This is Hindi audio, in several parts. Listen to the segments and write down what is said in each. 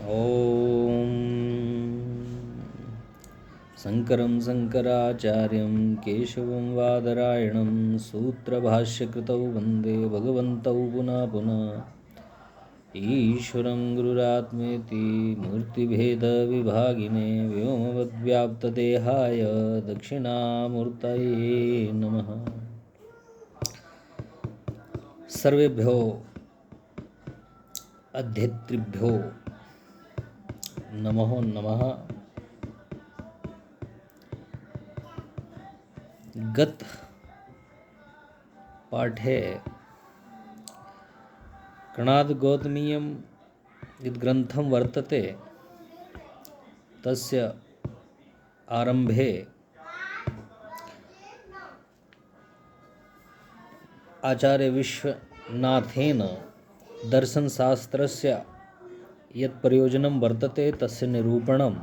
ॐ शङ्करं शङ्कराचार्यं केशवं वादरायणं सूत्रभाष्यकृतौ वन्दे भगवन्तौ पुनः पुनः। ईश्वरं गुरुरात्मेति मूर्तिभेदविभागिने व्योमवद्व्याप्तदेहाय दक्षिणामूर्तये नमः। सर्वेभ्यो अध्येतृभ्यो नमो नमः। गत पाठे कणादगौतमीयं यद् ग्रन्थं वर्तते तस्य आरम्भे आचार्य विश्वनाथेन दर्शनशास्त्रस्य यत् प्रयोजनं वर्तते तस्य निरूपणं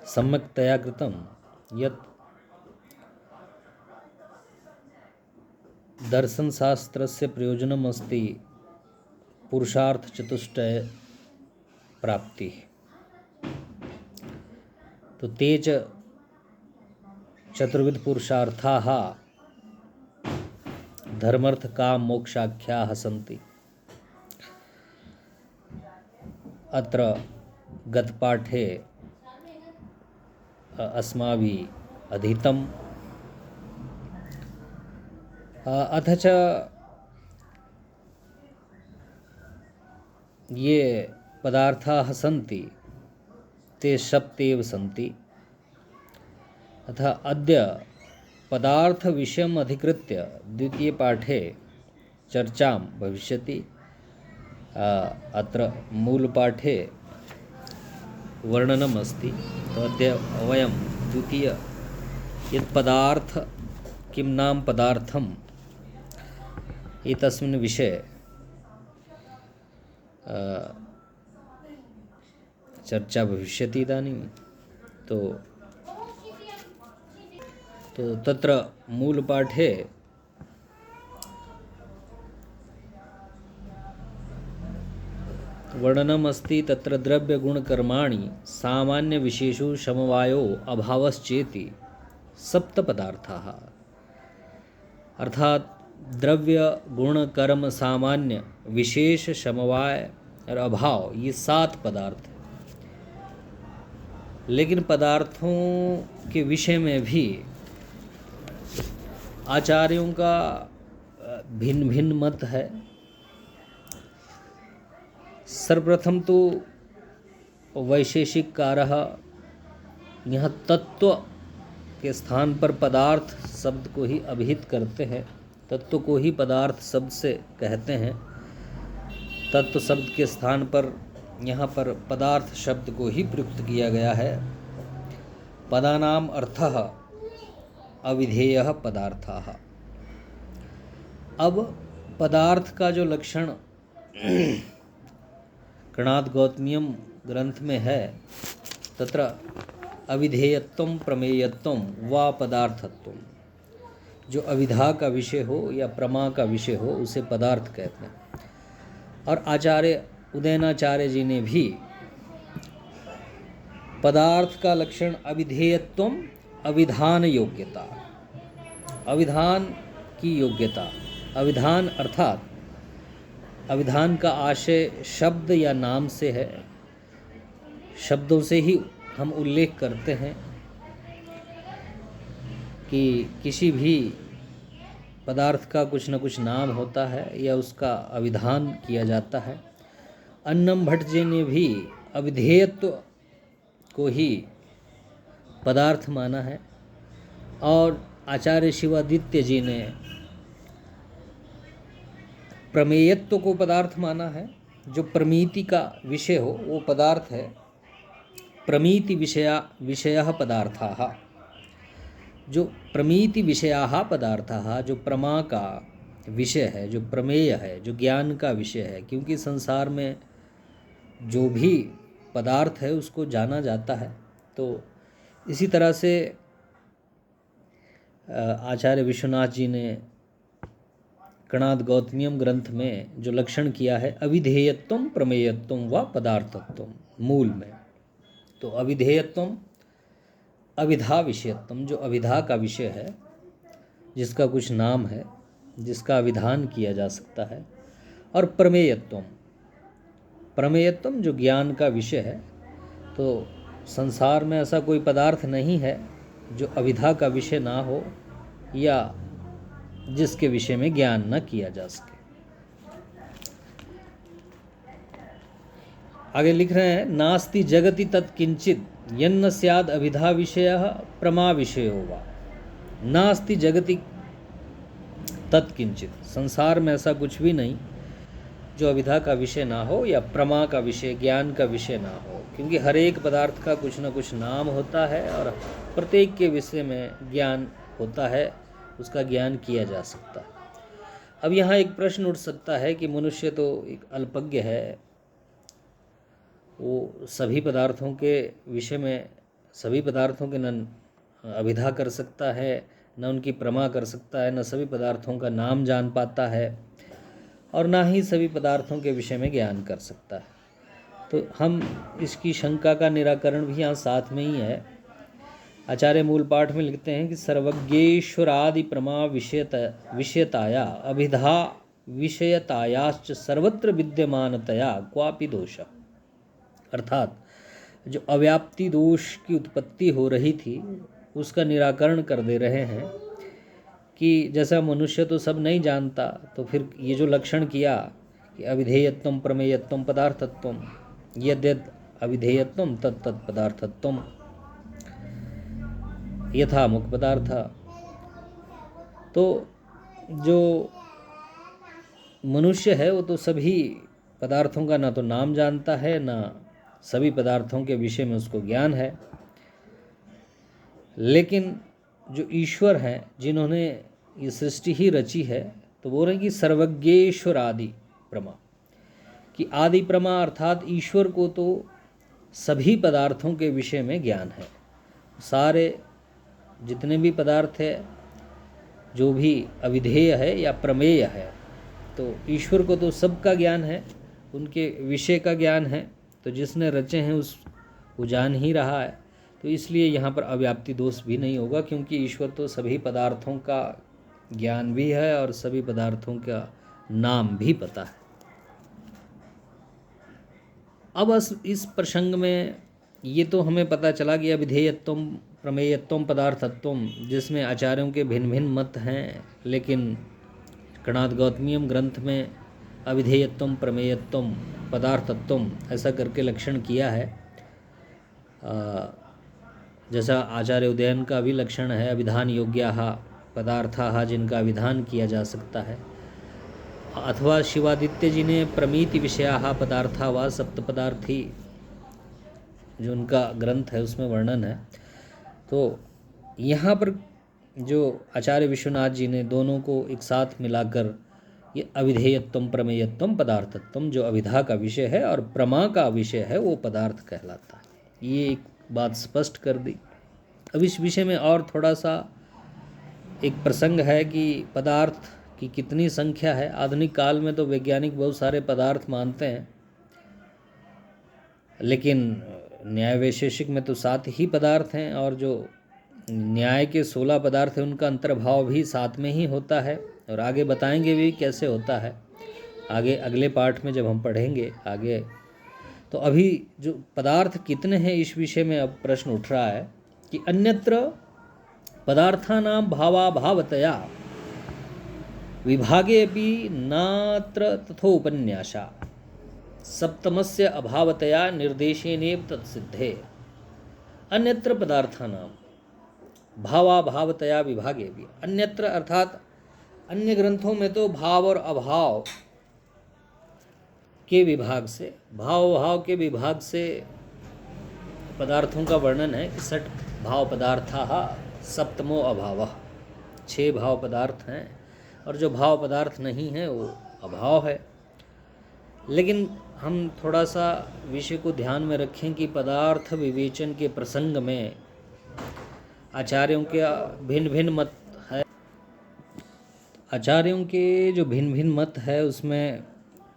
सम्यक्तया कृतं। यत् दर्शनशास्त्रस्य प्रयोजनम् अस्ति पुरुषार्थचतुष्टय प्राप्तिः। तो ते च चतुर्विध पुरुषार्थाः धर्मर्थ काम मोक्षाख्याः सन्ति। अत्र गतपाठे अस्माभिः अधीतम्। अथ च ये पदार्थाः सन्ति ते सप्तेव सन्ति। अतः अद्य पदार्थविषयम् अधिकृत्य द्वितीय पाठे चर्चां भविष्यति। अत्र मूलपाठे वर्णनम् अस्ति। तो अद्य वयं द्वितीय यत् पदार्थ किं नाम पदार्थम् एतस्मिन् विषये चर्चा भविष्यति इदानीं। तो तत्र मूलपाठे वर्णनम् अस्ति। तत्र द्रव्यगुणकर्माणि सामान्यविशेषु समवायो अभावश्चेति सप्तपदार्थाः। अर्थात द्रव्य गुण कर्म सामान्य विशेष समवाय और अभाव ये 7 पदार्थ हैं। लेकिन पदार्थों के विषय में भी आचार्यों का भिन्न भिन्न मत है। सर्वप्रथम तो वैशेषिककारः यहाँ तत्व के स्थान पर पदार्थ शब्द को ही अभिहित करते हैं। तत्व को ही पदार्थ शब्द से कहते हैं। तत्व शब्द के स्थान पर यहाँ पर पदार्थ शब्द को ही प्रयुक्त किया गया है। पदानाम अर्थः अविधेयः पदार्थाः। अब पदार्थ का जो लक्षण कणादगौतमीयम ग्रंथ में है, तत्र अविधेयत्वं प्रमेयत्वं वा पदार्थत्वं। जो अविधा का विषय हो या प्रमा का विषय हो उसे पदार्थ कहते हैं। और आचार्य उदयनाचार्य जी ने भी पदार्थ का लक्षण अविधेयत्वं अविधान योग्यता, अविधान की योग्यता। अविधान अर्थात अविधान का आशय शब्द या नाम से है। शब्दों से ही हम उल्लेख करते हैं कि किसी भी पदार्थ का कुछ न कुछ नाम होता है या उसका अविधान किया जाता है। अन्नम भट्ट जी ने भी अविधेयत्व को ही पदार्थ माना है और आचार्य शिवादित्य जी ने प्रमेयत्व को पदार्थ माना है। जो प्रमीति का विषय हो वो पदार्थ है। प्रमीति विषयः पदार्थाः। जो प्रमीति विषयाः पदार्थाः, जो प्रमा का विषय है, जो प्रमेय है, जो ज्ञान का विषय है। क्योंकि संसार में जो भी पदार्थ है उसको जाना जाता है। तो इसी तरह से आचार्य विश्वनाथ जी ने कणाद गौतमीयम ग्रंथ में जो लक्षण किया है अविधेयत्वम प्रमेयत्वम व पदार्थत्वम मूल में। तो अविधेयत्वम अविधा विषयत्वम, जो अविधा का विषय है, जिसका कुछ नाम है, जिसका अविधान किया जा सकता है, और प्रमेयत्वम, प्रमेयत्वम जो ज्ञान का विषय है। तो संसार में ऐसा कोई पदार्थ नहीं है जो अविधा का विषय ना हो या जिसके विषय में ज्ञान न किया जा सके। आगे लिख रहे हैं नास्ति जगति तत्किंचित यन्न स्याद अविधा विषयः प्रमा विषयो वा। नास्ति जगति तत्किंचित, संसार में ऐसा कुछ भी नहीं जो अविधा का विषय ना हो या प्रमा का विषय, ज्ञान का विषय ना हो, क्योंकि हर एक पदार्थ का कुछ ना कुछ नाम होता है और प्रत्येक के विषय में ज्ञान होता है, उसका ज्ञान किया जा सकता है। अब यहाँ एक प्रश्न उठ सकता है कि मनुष्य तो एक अल्पज्ञ है, वो सभी पदार्थों के विषय में, सभी पदार्थों के न अविधा कर सकता है, न उनकी प्रमा कर सकता है, न सभी पदार्थों का नाम जान पाता है, और ना ही सभी पदार्थों के विषय में ज्ञान कर सकता है। तो हम इसकी शंका का निराकरण भी यहाँ साथ में ही है। आचार्य मूल पाठ में लिखते हैं कि सर्वज्ञेश्वरादि प्रमा विषयताया अभिधा विषयतायाश्च सर्वत्र विद्यमानतया क्वापि दोष, अर्थात जो अव्याप्ति दोष की उत्पत्ति हो रही थी उसका निराकरण कर दे रहे हैं कि जैसा मनुष्य तो सब नहीं जानता, तो फिर ये जो लक्षण किया कि अविधेयत्वम प्रमेयत्वम पदार्थत्वम, यद्यद अविधेयत्वम तत्त पदार्थत्वम यथा मुख पदार्थ, तो जो मनुष्य है वो तो सभी पदार्थों का ना तो नाम जानता है, ना सभी पदार्थों के विषय में उसको ज्ञान है। लेकिन जो ईश्वर हैं जिन्होंने ये सृष्टि ही रची है, तो बोल रहे हैं कि सर्वज्ञेश्वर आदि प्रमा, कि आदि प्रमा अर्थात ईश्वर को तो सभी पदार्थों के विषय में ज्ञान है। सारे जितने भी पदार्थ है, जो भी अविधेय है या प्रमेय है, तो ईश्वर को तो सबका ज्ञान है, उनके विषय का ज्ञान है। तो जिसने रचे हैं वो जान ही रहा है। तो इसलिए यहाँ पर अव्याप्ति दोष भी नहीं होगा, क्योंकि ईश्वर तो सभी पदार्थों का ज्ञान भी है और सभी पदार्थों का नाम भी पता है। अब इस प्रसंग में ये तो हमें पता चला कि अविधेयत्वम प्रमेयत्वम पदार्थत्वम, जिसमें आचार्यों के भिन्न भिन्न मत हैं, लेकिन कणाद गौतमीयम ग्रंथ में अविधेयत्वम प्रमेयत्वम पदार्थत्वम ऐसा करके लक्षण किया है। जैसा आचार्य उदयन का भी लक्षण है अविधान योग्याः पदार्थाः, जिनका विधान किया जा सकता है, अथवा शिवादित्य जी ने प्रमीति विषयाः पदार्था व सप्तपदार्थी, जो उनका ग्रंथ है उसमें वर्णन है। तो यहाँ पर जो आचार्य विश्वनाथ जी ने दोनों को एक साथ मिलाकर ये अविधेयत्वम प्रमेयत्वम पदार्थत्वम, जो अविधा का विषय है और प्रमा का विषय है, वो पदार्थ कहलाता है, ये एक बात स्पष्ट कर दी। अब इस विषय में और थोड़ा सा एक प्रसंग है कि पदार्थ की कितनी संख्या है। आधुनिक काल में तो वैज्ञानिक बहुत सारे पदार्थ मानते हैं, लेकिन न्याय वैशेषिक में तो 7 ही पदार्थ हैं, और जो न्याय के 16 पदार्थ हैं उनका अंतर्भाव भी 7 में ही होता है, और आगे बताएंगे भी कैसे होता है आगे अगले पाठ में जब हम पढ़ेंगे आगे। तो अभी जो पदार्थ कितने हैं इस विषय में अब प्रश्न उठ रहा है कि अन्यत्र पदार्थानां भावाभावतया विभागे अपि नात्र तथोपन्यासा सप्तमस्य अभावतया निर्देशेनेव तत्सिद्धे। अन्यत्र पदार्थानां भावाभावतया विभागे भी, अन्यत्र अर्थात अन्य ग्रंथों में तो भाव और अभाव के विभाग से, भाव भाव के विभाग से पदार्थों का वर्णन है कि 6 भाव पदार्थाः सप्तमो अभावः, 6 भाव पदार्थ हैं, और जो भाव पदार्थ नहीं है वो अभाव है। लेकिन हम थोड़ा सा विषय को ध्यान में रखें कि पदार्थ विवेचन के प्रसंग में आचार्यों के भिन्न भिन्न मत है। आचार्यों के जो भिन्न भिन्न मत है उसमें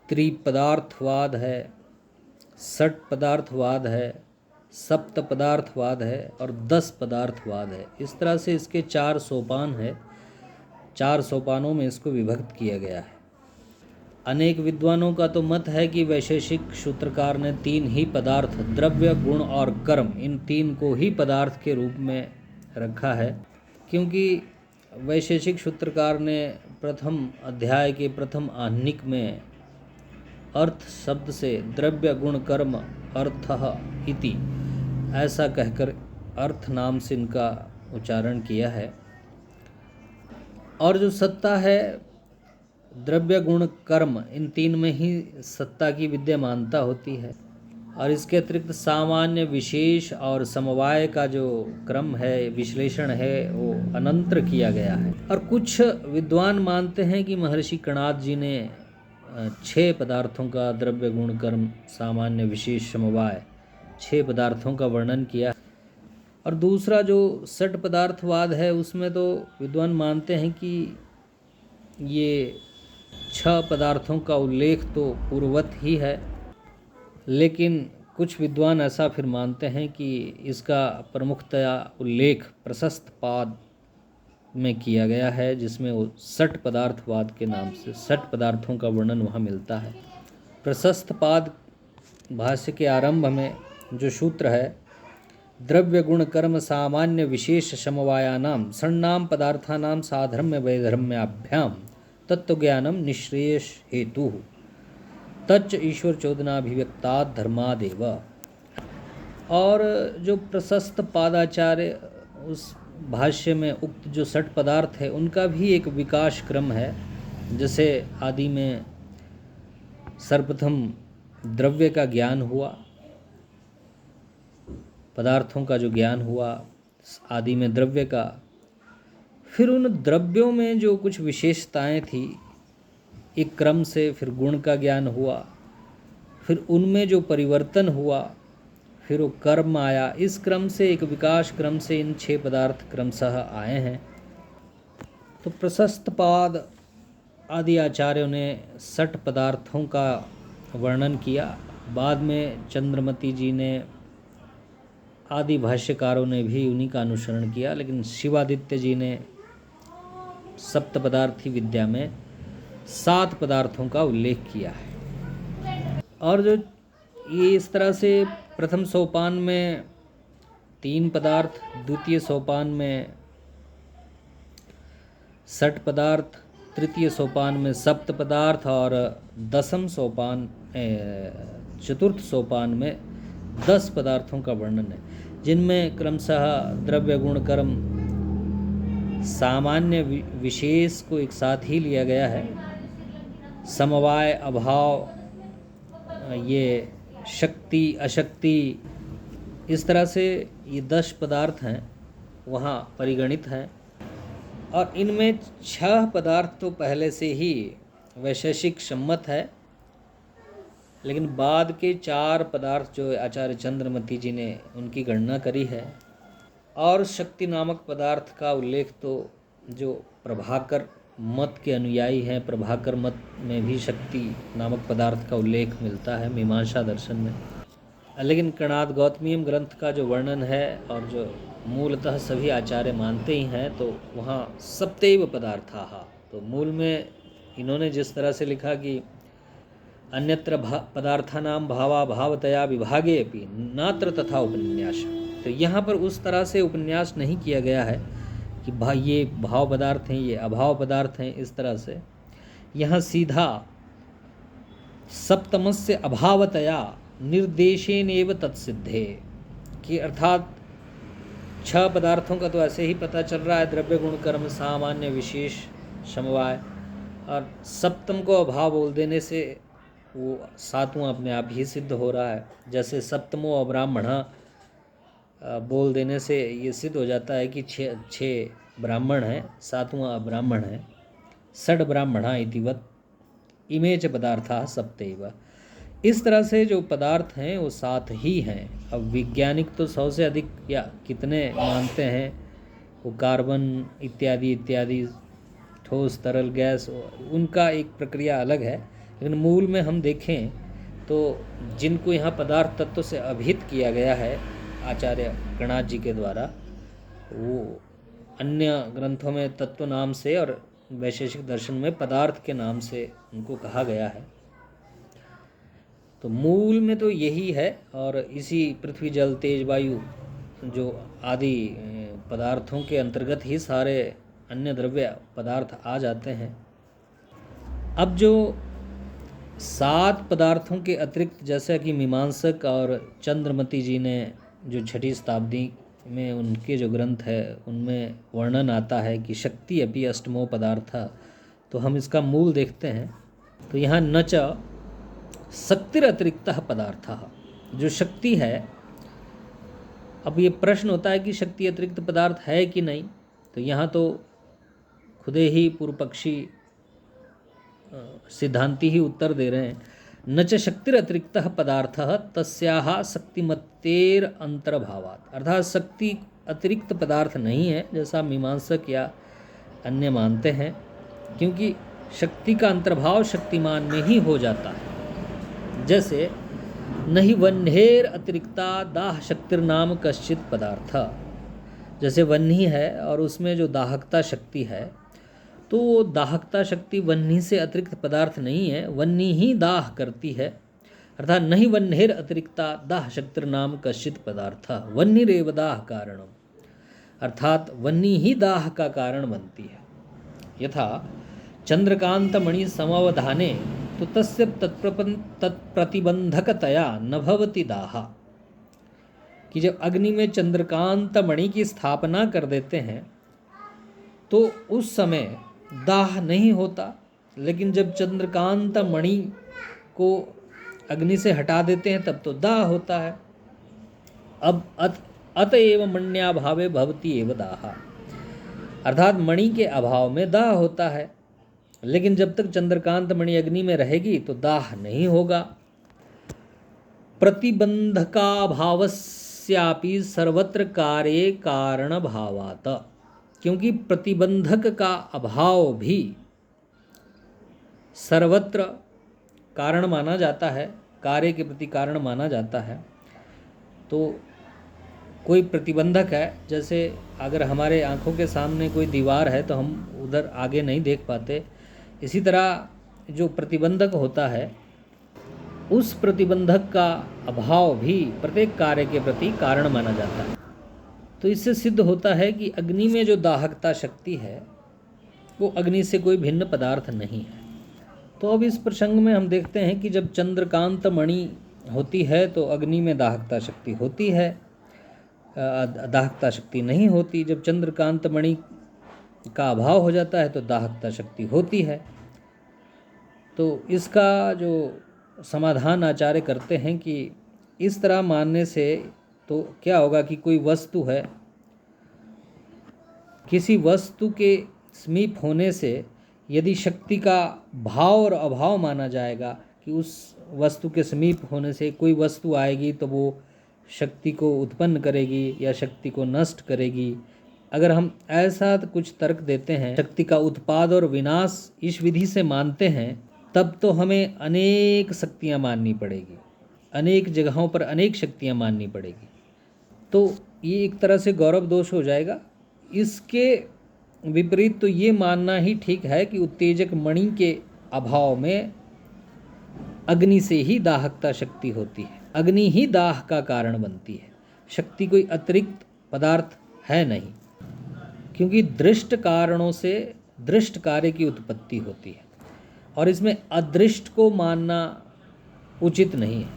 त्रिपदार्थवाद है, षट पदार्थवाद है, सप्त पदार्थवाद है और 10 पदार्थवाद है। इस तरह से इसके 4 सोपान है, 4 सोपानों में इसको विभक्त किया गया है। अनेक विद्वानों का तो मत है कि वैशेषिक सूत्रकार ने 3 ही पदार्थ द्रव्य, गुण और कर्म, इन 3 को ही पदार्थ के रूप में रखा है, क्योंकि वैशेषिक सूत्रकार ने प्रथम अध्याय के प्रथम आहनिक में अर्थ शब्द से द्रव्य गुण कर्म अर्थः इति ऐसा कहकर अर्थ नाम से इनका उच्चारण किया है। और जो सत्ता है, द्रव्य गुण कर्म, इन 3 में ही सत्ता की विद्यमानता होती है। और इसके अतिरिक्त सामान्य, विशेष और समवाय का जो क्रम है, विश्लेषण है, वो अनंतर किया गया है। और कुछ विद्वान मानते हैं कि महर्षि कणाद जी ने 6 पदार्थों का, द्रव्य गुण कर्म सामान्य विशेष समवाय, 6 पदार्थों का वर्णन किया। और दूसरा जो षट पदार्थवाद है उसमें तो विद्वान मानते हैं कि ये 6 पदार्थों का उल्लेख तो पूर्ववत ही है, लेकिन कुछ विद्वान ऐसा फिर मानते हैं कि इसका प्रमुखतया उल्लेख प्रशस्त पाद में किया गया है, जिसमें वो षट पदार्थवाद के नाम से 6 पदार्थों का वर्णन वहाँ मिलता है। प्रशस्त पाद भाष्य के आरंभ में जो सूत्र है, द्रव्य गुण कर्म सामान्य विशेष समवायानाम षण्णाम पदार्थानाम साधर्म्य वैधर्म्याभ्याम तत्वज्ञानम निःश्रेयस हेतु तच्च ईश्वर चोदनाभिव्यक्तात् धर्मादेव। और जो प्रशस्त पादाचार्य उस भाष्य में उक्त जो 6 पदार्थ है उनका भी एक विकास क्रम है। जैसे आदि में सर्वप्रथम द्रव्य का ज्ञान हुआ, पदार्थों का जो ज्ञान हुआ आदि में द्रव्य का, फिर उन द्रव्यों में जो कुछ विशेषताएं थी एक क्रम से फिर गुण का ज्ञान हुआ, फिर उनमें जो परिवर्तन हुआ फिर वो कर्म आया। इस क्रम से एक विकास क्रम से इन 6 पदार्थ क्रमशः आए हैं। तो प्रशस्त पाद आदि आचार्यों ने 6 पदार्थों का वर्णन किया। बाद में चंद्रमती जी ने, आदि भाष्यकारों ने भी उन्हीं का अनुसरण किया, लेकिन शिवादित्य जी ने सप्त पदार्थी विद्या में 7 पदार्थों का उल्लेख किया है। और जो ये इस तरह से प्रथम सोपान में 3 पदार्थ, द्वितीय सोपान में 6 पदार्थ, तृतीय सोपान में 7 पदार्थ और दसम सोपान चतुर्थ सोपान में 10 पदार्थों का वर्णन है, जिनमें क्रमशः द्रव्य गुण कर्म सामान्य विशेष को एक साथ ही लिया गया है। समवाय, अभाव, ये शक्ति अशक्ति, इस तरह से ये 10 पदार्थ हैं वहाँ परिगणित हैं। और इनमें 6 पदार्थ तो पहले से ही वैशेषिक सम्मत है, लेकिन बाद के 4 पदार्थ जो आचार्य चंद्रमती जी ने उनकी गणना करी है। और शक्ति नामक पदार्थ का उल्लेख तो जो प्रभाकर मत के अनुयायी हैं, प्रभाकर मत में भी शक्ति नामक पदार्थ का उल्लेख मिलता है मीमांसा दर्शन में। लेकिन कणाद गौतमीयम ग्रंथ का जो वर्णन है और जो मूलतः सभी आचार्य मानते ही हैं, तो वहाँ सप्तैव पदार्थाः, तो मूल में इन्होंने जिस तरह से लिखा कि अन्यत्र पदार्थानां भावाभावतया विभागे अपि नात्र तथा उपन्यास, तो यहाँ पर उस तरह से उपन्यास नहीं किया गया है कि ये भाव पदार्थ हैं, ये अभाव पदार्थ हैं। इस तरह से यहाँ सीधा सप्तमस्य अभावतया निर्देशेनैव तत्सिद्धे, कि अर्थात 6 पदार्थों का तो ऐसे ही पता चल रहा है, द्रव्य गुण कर्म सामान्य विशेष समवाय, और सप्तम को अभाव बोल देने से वो 7वां अपने आप ही सिद्ध हो रहा है। जैसे सप्तमो अब्राह्मण बोल देने से ये सिद्ध हो जाता है कि 6 ब्राह्मण हैं, 7वां अब्राह्मण है। षड ब्राह्मणा इतिवत इमे च पदार्थाः सप्तैव। इस तरह से जो पदार्थ हैं वो 7 ही हैं। अब वैज्ञानिक तो 100 से अधिक या कितने मानते हैं, वो कार्बन इत्यादि इत्यादि ठोस तरल गैस, उनका एक प्रक्रिया अलग है। लेकिन मूल में हम देखें तो जिनको यहाँ पदार्थ तत्व से अभिहित किया गया है आचार्य गणाथ जी के द्वारा, वो अन्य ग्रंथों में तत्व नाम से और वैशेषिक दर्शन में पदार्थ के नाम से उनको कहा गया है। तो मूल में तो यही है, और इसी पृथ्वी जल तेज वायु जो आदि पदार्थों के अंतर्गत ही सारे अन्य द्रव्य पदार्थ आ जाते हैं। अब जो 7 पदार्थों के अतिरिक्त, जैसा कि मीमांसक और चंद्रमती जी ने जो 6वीं शताब्दी में उनके जो ग्रंथ है उनमें वर्णन आता है कि शक्ति अपि अष्टमो पदार्थ, तो हम इसका मूल देखते हैं। तो यहाँ न च शक्तिरतिरिक्तः पदार्थः, जो शक्ति है, अब ये प्रश्न होता है कि शक्ति अतिरिक्त पदार्थ है कि नहीं। तो यहाँ तो खुदे ही पूर्व पक्षी सिद्धांती ही उत्तर दे रहे हैं, न च शक्तिरतिरिक्तः पदार्थः तस्याः शक्तिमत्तेर अंतर्भावात्, अर्थात शक्ति अतिरिक्त पदार्थ नहीं है जैसा मीमांसक या अन्य मानते हैं, क्योंकि शक्ति का अंतर्भाव शक्तिमान में ही हो जाता है। जैसे नहीं वह्नेर अतिरिक्ता दाह शक्तिर्नाम कश्चित पदार्थ, जैसे वह्नि है और उसमें जो दाहकता शक्ति है, तो वो दाहकता शक्ति वह्नि से अतिरिक्त पदार्थ नहीं है, वह्नि ही दाह करती है। अर्थात नहीं वह्नेर अतिरिक्ता दाह शक्तिर्नाम कश्चित पदार्थ वह्निरेव दाह कारणम, अर्थात वह्नि ही दाह का कारण बनती है। यथा चंद्रकांत मणि समवधाने तो तस्य तत्प्रतिबंधकतया न भवति दाह, कि जब अग्नि में चंद्रकांत मणि की स्थापना कर देते हैं तो उस समय दाह नहीं होता, लेकिन जब चंद्रकांत मणि को अग्नि से हटा देते हैं तब तो दाह होता है। अब अतएव मण्याभावे भवति एव दाह, अर्थात मणि के अभाव में दाह होता है, लेकिन जब तक चंद्रकांत मणि अग्नि में रहेगी तो दाह नहीं होगा। प्रतिबंधकाभावस्यापि सर्वत्र कार्ये कारण भावात्, क्योंकि प्रतिबंधक का अभाव भी सर्वत्र कारण माना जाता है, कार्य के प्रति कारण माना जाता है। तो कोई प्रतिबंधक है, जैसे अगर हमारे आंखों के सामने कोई दीवार है तो हम उधर आगे नहीं देख पाते, इसी तरह जो प्रतिबंधक होता है उस प्रतिबंधक का अभाव भी प्रत्येक कार्य के प्रति कारण माना जाता है। तो इससे सिद्ध होता है कि अग्नि में जो दाहकता शक्ति है वो अग्नि से कोई भिन्न पदार्थ नहीं है। तो अब इस प्रसंग में हम देखते हैं कि जब चंद्रकांत मणि होती है तो अग्नि में दाहकता शक्ति होती है, दाहकता शक्ति नहीं होती। जब चंद्रकांत मणि का अभाव हो जाता है तो दाहकता शक्ति होती है। तो इसका जो समाधान आचार्य करते हैं कि इस तरह मानने से तो क्या होगा कि कोई वस्तु है, किसी वस्तु के समीप होने से यदि शक्ति का भाव और अभाव माना जाएगा कि उस वस्तु के समीप होने से कोई वस्तु आएगी तो वो शक्ति को उत्पन्न करेगी या शक्ति को नष्ट करेगी। अगर हम ऐसा कुछ तर्क देते हैं, शक्ति का उत्पाद और विनाश इस विधि से मानते हैं, तब तो हमें अनेक शक्तियाँ माननी पड़ेगी, अनेक जगहों पर अनेक शक्तियाँ माननी पड़ेगी। तो ये एक तरह से गौरव दोष हो जाएगा। इसके विपरीत तो ये मानना ही ठीक है कि उत्तेजक मणि के अभाव में अग्नि से ही दाहकता शक्ति होती है, अग्नि ही दाह का कारण बनती है, शक्ति कोई अतिरिक्त पदार्थ है नहीं, क्योंकि दृष्ट कारणों से दृष्ट कार्य की उत्पत्ति होती है और इसमें अदृष्ट को मानना उचित नहीं है।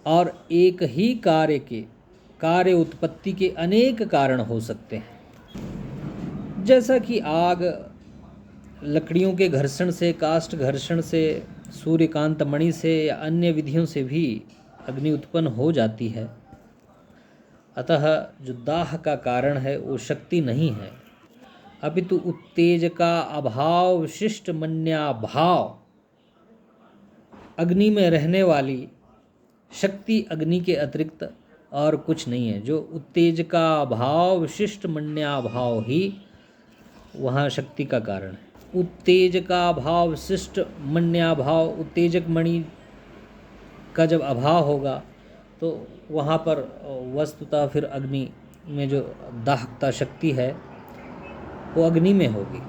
और एक ही कार्य के कार्य उत्पत्ति के अनेक कारण हो सकते हैं, जैसा कि आग लकड़ियों के घर्षण से, काष्ठ घर्षण से, सूर्यकांत मणि से या अन्य विधियों से भी अग्नि उत्पन्न हो जाती है। अतः जो दाह का कारण है वो शक्ति नहीं है, अपितु उत्तेजका अभाव विशिष्ट मन्याभाव, अग्नि में रहने वाली शक्ति अग्नि के अतिरिक्त और कुछ नहीं है। जो उत्तेजका भाव विशिष्ट मन्याभाव ही वहाँ शक्ति का कारण है। उत्तेजका भाव शिष्ट मण्याभाव, उत्तेजक मणि का जब अभाव होगा तो वहाँ पर वस्तुतः फिर अग्नि में जो दाहकता शक्ति है वो अग्नि में होगी,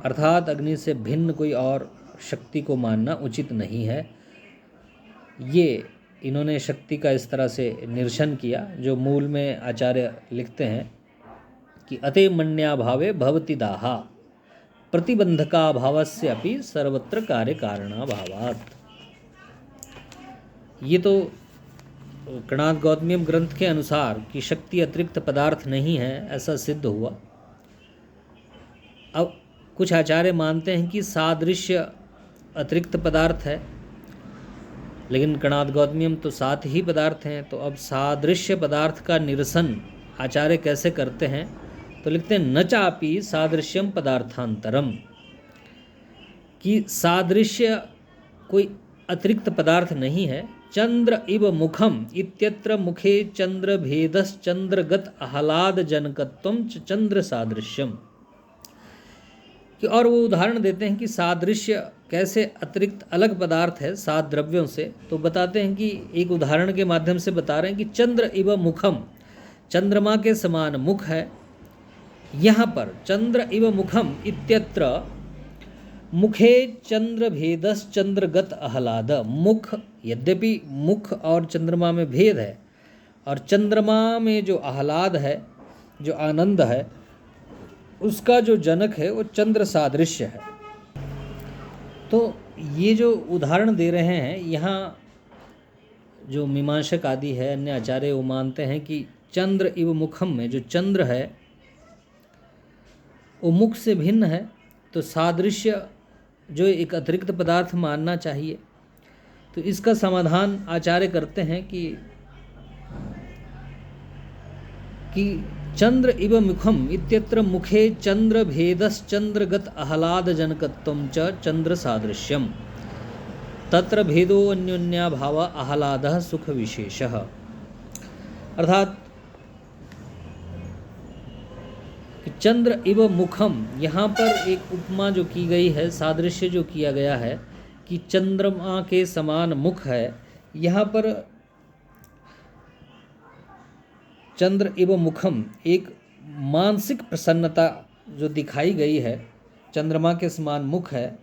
अर्थात अग्नि से भिन्न कोई और शक्ति को मानना उचित नहीं है। ये इन्होंने शक्ति का इस तरह से निरसन किया, जो मूल में आचार्य लिखते हैं कि अते मन्याभावे भवति दाहा प्रतिबंधकाभावस्य अपि सर्वत्र कार्य कारणाभावात्। ये तो कणाद गौतमीयम ग्रंथ के अनुसार कि शक्ति अतिरिक्त पदार्थ नहीं है ऐसा सिद्ध हुआ। अब कुछ आचार्य मानते हैं कि सादृश्य अतिरिक्त पदार्थ है, लेकिन कणाद गौतमीयम तो 7 ही पदार्थ हैं। तो अब सादृश्य पदार्थ का निरसन आचार्य कैसे करते हैं, तो लिखते हैं न चापि सादृश्यम पदार्थांतरम, कि सादृश्य कोई अतिरिक्त पदार्थ नहीं है। चंद्र इव मुखम इत्यत्र मुखे चंद्र भेदस चंद्रगत आह्लाद जनकत्वम चंद्र सादृश्यम, कि और वो उदाहरण देते हैं कि सादृश्य कैसे अतिरिक्त अलग पदार्थ है 7 द्रव्यों से। तो बताते हैं कि एक उदाहरण के माध्यम से बता रहे हैं कि चंद्र इव मुखम, चंद्रमा के समान मुख है। यहाँ पर चंद्र इव मुखम इत्यत्र मुखे चंद्र भेदस चंद्रगत आह्लाद, मुख, यद्यपि मुख और चंद्रमा में भेद है, और चंद्रमा में जो आह्लाद है, जो आनंद है, उसका जो जनक है वो चंद्र सादृश्य है। तो ये जो उदाहरण दे रहे हैं यहाँ, जो मीमांसक आदि है, अन्य आचार्य, वो मानते हैं कि चंद्र इव मुखम में जो चंद्र है वो मुख से भिन्न है, तो सादृश्य जो एक अतिरिक्त पदार्थ मानना चाहिए। तो इसका समाधान आचार्य करते हैं कि चंद्र इव मुखम इत्यत्र मुखे चंद्र भेदस चंद्रगत आह्लाद जनकत्वम च चंद्र सादृश्यम तत्र भेदो अन्योन्याभाव आह्लादः सुख विशेषः। अर्थात चंद्र इव मुखम, यहाँ पर एक उपमा जो की गई है, सादृश्य जो किया गया है कि चंद्रमा के समान मुख है। यहाँ पर चंद्र इव मुखम एक मानसिक प्रसन्नता जो दिखाई गई है, चंद्रमा के समान मुख है।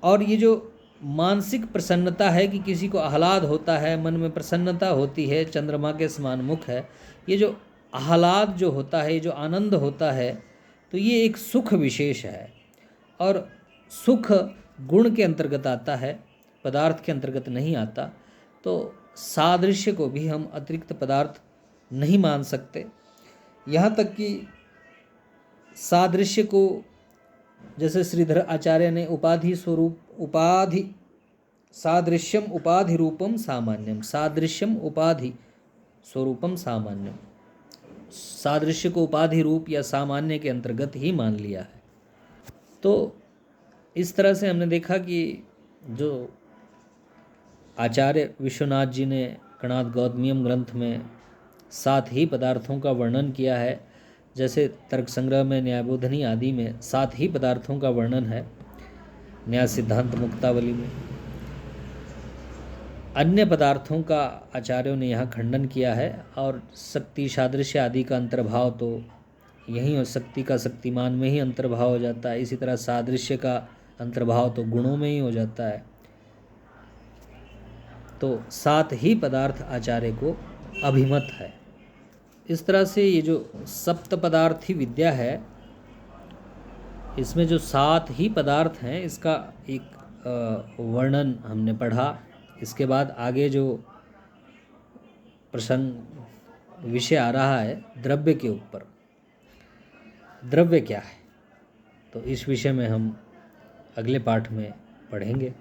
और ये जो मानसिक प्रसन्नता है कि किसी को आह्लाद होता है, मन में प्रसन्नता होती है, चंद्रमा के समान मुख है। ये जो आह्लाद जो होता है, जो आनंद होता है, तो ये एक सुख विशेष है, और सुख गुण के अंतर्गत आता है, पदार्थ के अंतर्गत नहीं आता। तो सादृश्य को भी हम अतिरिक्त पदार्थ नहीं मान सकते। यहाँ तक कि सादृश्य को जैसे श्रीधर आचार्य ने उपाधि स्वरूप, उपाधि सादृश्यम उपाधि रूपम सामान्यम, सादृश्यम उपाधि स्वरूपम सामान्यम, सादृश्य को उपाधि रूप या सामान्य के अंतर्गत ही मान लिया है। तो इस तरह से हमने देखा कि जो आचार्य विश्वनाथ जी ने कणाद गौतमीयम ग्रंथ में 7 ही पदार्थों का वर्णन किया है, जैसे तर्क संग्रह में न्यायबोधनी आदि में 7 ही पदार्थों का वर्णन है, न्याय सिद्धांत मुक्तावली में अन्य पदार्थों का आचार्यों ने यहाँ खंडन किया है। और शक्ति सादृश्य आदि का अंतर्भाव तो यहीं, और शक्ति का शक्तिमान में ही अंतर्भाव हो जाता है। इसी तरह सादृश्य का अंतर्भाव तो गुणों में ही हो जाता है। तो 7 ही पदार्थ आचार्य को अभिमत है। इस तरह से ये जो सप्त पदार्थी विद्या है, इसमें जो 7 ही पदार्थ हैं, इसका एक वर्णन हमने पढ़ा। इसके बाद आगे जो प्रसंग विषय आ रहा है द्रव्य के ऊपर, द्रव्य क्या है, तो इस विषय में हम अगले पाठ में पढ़ेंगे।